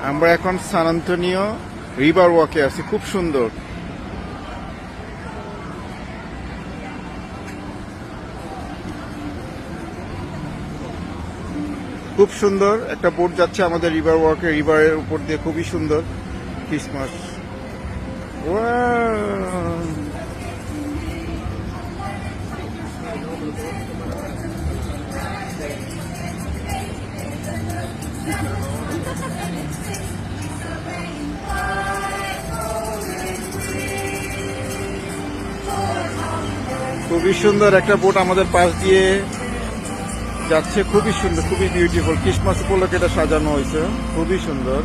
আমরা এখন San Antonio river ওয়াকে আছি, খুব সুন্দর। খুব সুন্দর একটা বোট যাচ্ছে আমাদের রিভার ওয়াকে, রিভারের উপর দিয়ে, খুবই সুন্দর ক্রিসমাস। খুবই সুন্দর একটা বোট আমাদের পাশ দিয়ে যাচ্ছে, খুবই সুন্দর, খুবই বিউটিফুল। ক্রিসমাস উপলক্ষে এটা সাজানো হয়েছে, খুবই সুন্দর।